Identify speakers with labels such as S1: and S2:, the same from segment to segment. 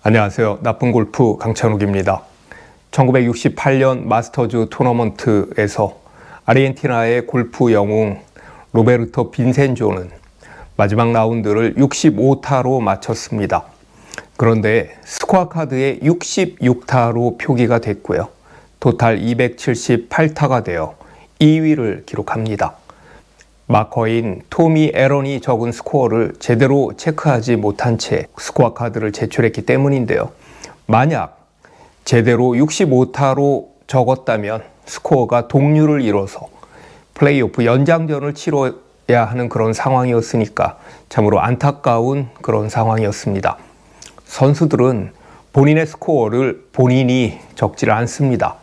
S1: 안녕하세요. 나쁜 골프 강찬욱입니다. 1968년 마스터즈 토너먼트에서 아르헨티나의 골프 영웅 로베르토 빈센조는 마지막 라운드를 65타로 마쳤습니다. 그런데 스코어 카드에 66타로 표기가 됐고요. 토탈 278타가 되어 2위를 기록합니다. 마커인 토미 에런이 적은 스코어를 제대로 체크하지 못한 채 스코어 카드를 제출했기 때문인데요. 만약 제대로 65타로 적었다면 스코어가 동률을 이뤄서 플레이오프 연장전을 치러야 하는 그런 상황이었으니까 참으로 안타까운 그런 상황이었습니다. 선수들은 본인의 스코어를 본인이 적지를 않습니다.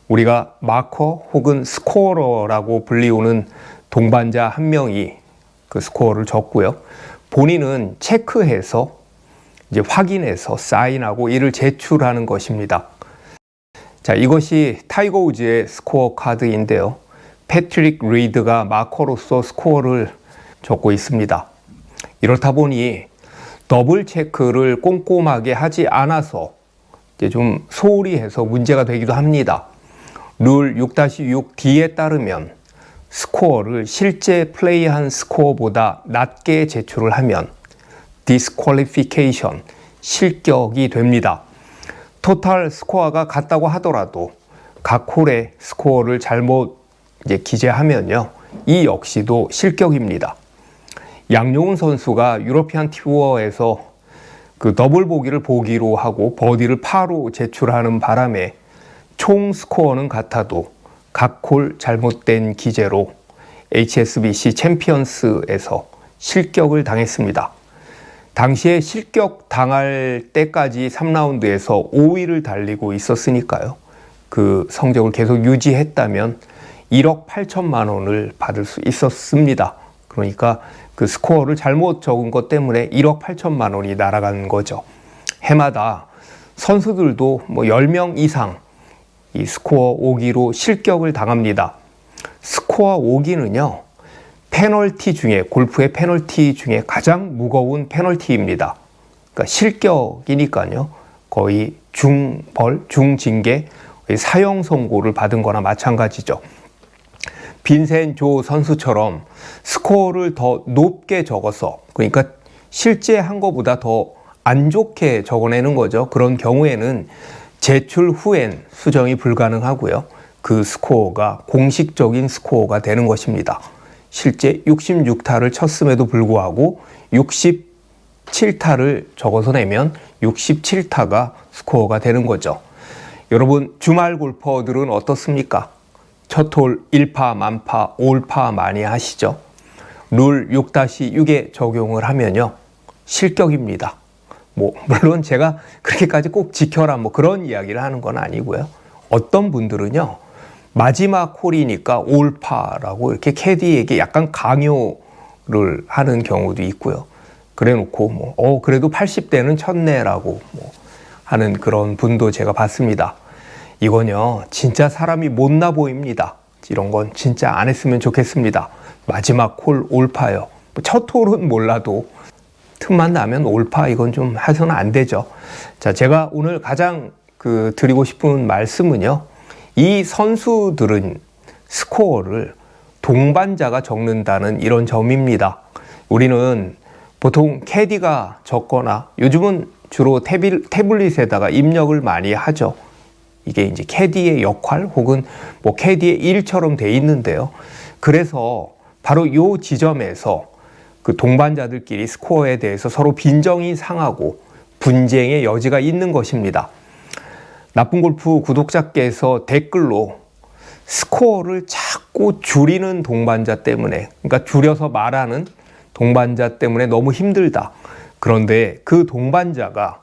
S1: 우리가 마커 혹은 스코어러라고 불리우는 동반자 한 명이 그 스코어를 적고요. 본인은 체크해서 이제 확인해서 사인하고 이를 제출하는 것입니다. 자, 이것이 타이거 우즈의 스코어 카드인데요. 패트릭 리드가 마커로서 스코어를 적고 있습니다. 이렇다 보니 더블 체크를 꼼꼼하게 하지 않아서 이제 좀 소홀히 해서 문제가 되기도 합니다. 룰 6-6D에 따르면 스코어를 실제 플레이한 스코어보다 낮게 제출을 하면 디스퀄리피케이션, 실격이 됩니다. 토탈 스코어가 같다고 하더라도 각 홀의 스코어를 잘못 기재하면요, 이 역시도 실격입니다. 양용훈 선수가 유러피안 투어에서 그 더블 보기를 보기로 하고 버디를 파로 제출하는 바람에 총 스코어는 같아도 각 홀 잘못된 기재로 HSBC 챔피언스에서 실격을 당했습니다. 당시에 실격 당할 때까지 3라운드에서 5위를 달리고 있었으니까요. 그 성적을 계속 유지했다면 1억 8천만 원을 받을 수 있었습니다. 그러니까 그 스코어를 잘못 적은 것 때문에 1억 8천만 원이 날아간 거죠. 해마다 선수들도 10명 이상 이 스코어 5기로 실격을 당합니다. 스코어 5기는요, 페널티 중에, 골프의 페널티 중에 가장 무거운 페널티입니다. 그러니까 실격이니까요, 거의 중벌, 중징계, 사형 선고를 받은 거나 마찬가지죠. 빈센조 선수처럼 스코어를 더 높게 적어서, 그러니까 실제 한 것보다 더 안 좋게 적어내는 거죠. 그런 경우에는 제출 후엔 수정이 불가능하고요. 그 스코어가 공식적인 스코어가 되는 것입니다. 실제 66타를 쳤음에도 불구하고 67타를 적어서 내면 67타가 스코어가 되는 거죠. 여러분, 주말 골퍼들은 어떻습니까? 첫 홀 1파, 만파, 올파 많이 하시죠? 룰 6-6에 적용을 하면요, 실격입니다. 물론 제가 그렇게까지 꼭 지켜라 그런 이야기를 하는 건 아니고요. 어떤 분들은요, 마지막 홀이니까 올파라고 이렇게 캐디에게 약간 강요를 하는 경우도 있고요. 그래 놓고 그래도 80대는 쳤네라고 하는 그런 분도 제가 봤습니다. 이건요, 진짜 사람이 못나 보입니다. 이런 건 진짜 안 했으면 좋겠습니다. 마지막 홀 올파요. 첫 홀은 몰라도 틈만 나면 올파, 이건 좀 해서는 안 되죠. 자, 제가 오늘 가장 드리고 싶은 말씀은요, 이 선수들은 스코어를 동반자가 적는다는 이런 점입니다. 우리는 보통 캐디가 적거나 요즘은 주로 태블릿에다가 입력을 많이 하죠. 이게 이제 캐디의 역할 혹은 캐디의 일처럼 돼 있는데요. 그래서 바로 이 지점에서 그 동반자들끼리 스코어에 대해서 서로 빈정이 상하고 분쟁의 여지가 있는 것입니다. 나쁜 골프 구독자께서 댓글로 스코어를 자꾸 줄이는 동반자 때문에, 그러니까 줄여서 말하는 동반자 때문에 너무 힘들다. 그런데 그 동반자가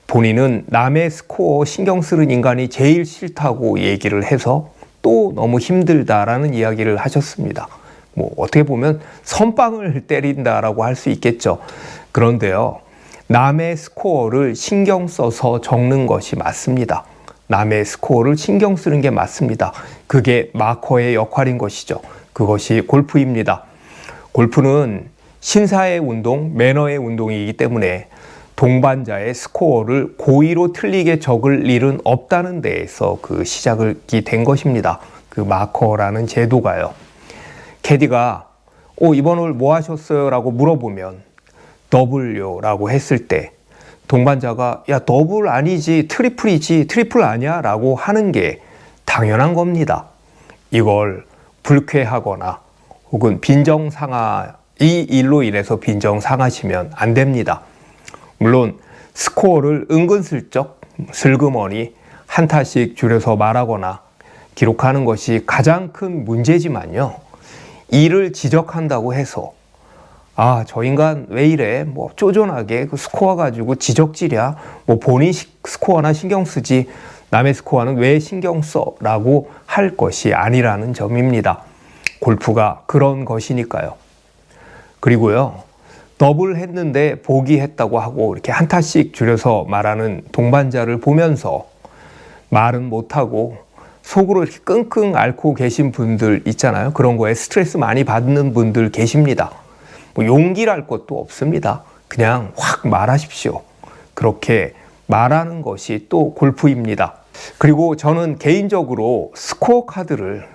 S1: 본인은 남의 스코어 신경 쓰는 인간이 제일 싫다고 얘기를 해서 또 너무 힘들다라는 이야기를 하셨습니다. 어떻게 보면 선빵을 때린다라고 할 수 있겠죠. 그런데요, 남의 스코어를 신경 써서 적는 것이 맞습니다. 남의 스코어를 신경 쓰는 게 맞습니다. 그게 마커의 역할인 것이죠. 그것이 골프입니다. 골프는 신사의 운동, 매너의 운동이기 때문에 동반자의 스코어를 고의로 틀리게 적을 일은 없다는 데에서 그 시작이 된 것입니다. 그 마커라는 제도가요. 캐디가 이번 홀 뭐 하셨어요? 라고 물어보면 W라고 했을 때 동반자가 야 더블 아니지 트리플이지 트리플 아니야? 라고 하는 게 당연한 겁니다. 이걸 불쾌하거나 혹은 이 일로 인해서 빈정상하시면 안 됩니다. 물론 스코어를 은근슬쩍 슬그머니 한 타씩 줄여서 말하거나 기록하는 것이 가장 큰 문제지만요. 이를 지적한다고 해서 저 인간 왜 이래? 뭐 쪼잔하게 그 스코어 가지고 지적질이야. 뭐 본인 스코어나 신경 쓰지 남의 스코어는 왜 신경 써? 라고 할 것이 아니라는 점입니다. 골프가 그런 것이니까요. 그리고요. 더블 했는데 보기 했다고 하고 이렇게 한 타씩 줄여서 말하는 동반자를 보면서 말은 못하고 속으로 이렇게 끙끙 앓고 계신 분들 있잖아요. 그런 거에 스트레스 많이 받는 분들 계십니다. 뭐 용기랄 것도 없습니다. 그냥 확 말하십시오. 그렇게 말하는 것이 또 골프입니다. 그리고 저는 개인적으로 스코어 카드를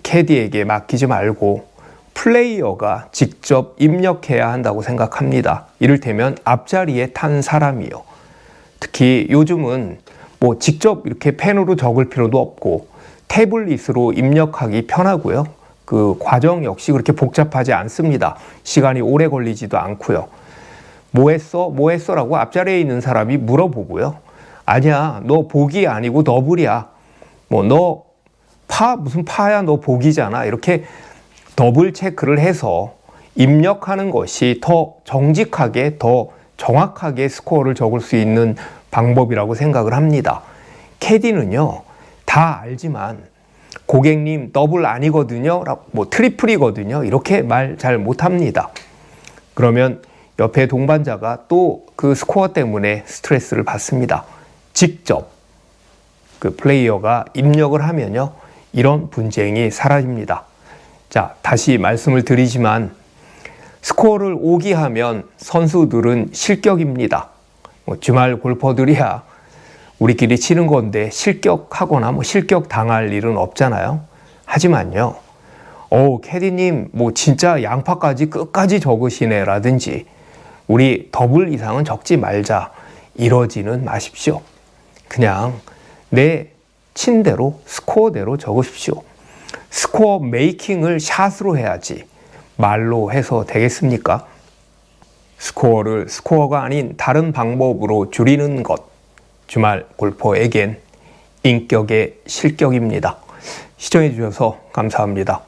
S1: 캐디에게 맡기지 말고 플레이어가 직접 입력해야 한다고 생각합니다. 이를테면 앞자리에 탄 사람이요. 특히 요즘은 뭐 직접 이렇게 펜으로 적을 필요도 없고 태블릿으로 입력하기 편하고요. 그 과정 역시 그렇게 복잡하지 않습니다. 시간이 오래 걸리지도 않고요. 뭐 했어? 뭐 했어? 라고 앞자리에 있는 사람이 물어보고요. 아니야, 너 보기 아니고 더블이야. 뭐 너 무슨 파야? 너 보기잖아. 이렇게 더블 체크를 해서 입력하는 것이 더 정직하게, 더 정확하게 스코어를 적을 수 있는 방법이라고 생각을 합니다. 캐디는요, 다 알지만 고객님 더블 아니거든요, 뭐 트리플이거든요, 이렇게 말 잘 못합니다. 그러면 옆에 동반자가 또 그 스코어 때문에 스트레스를 받습니다. 직접 그 플레이어가 입력을 하면요, 이런 분쟁이 사라집니다. 자, 다시 말씀을 드리지만 스코어를 오기하면 선수들은 실격입니다. 뭐 주말 골퍼들이야 우리끼리 치는 건데 실격하거나 뭐 실격 당할 일은 없잖아요. 하지만요, 캐디님 뭐 진짜 양파까지 끝까지 적으시네 라든지 우리 더블 이상은 적지 말자 이러지는 마십시오. 그냥 내 친대로 스코어대로 적으십시오. 스코어 메이킹을 샷으로 해야지 말로 해서 되겠습니까? 스코어를 스코어가 아닌 다른 방법으로 줄이는 것, 주말 골퍼에겐 인격의 실격입니다. 시청해 주셔서 감사합니다.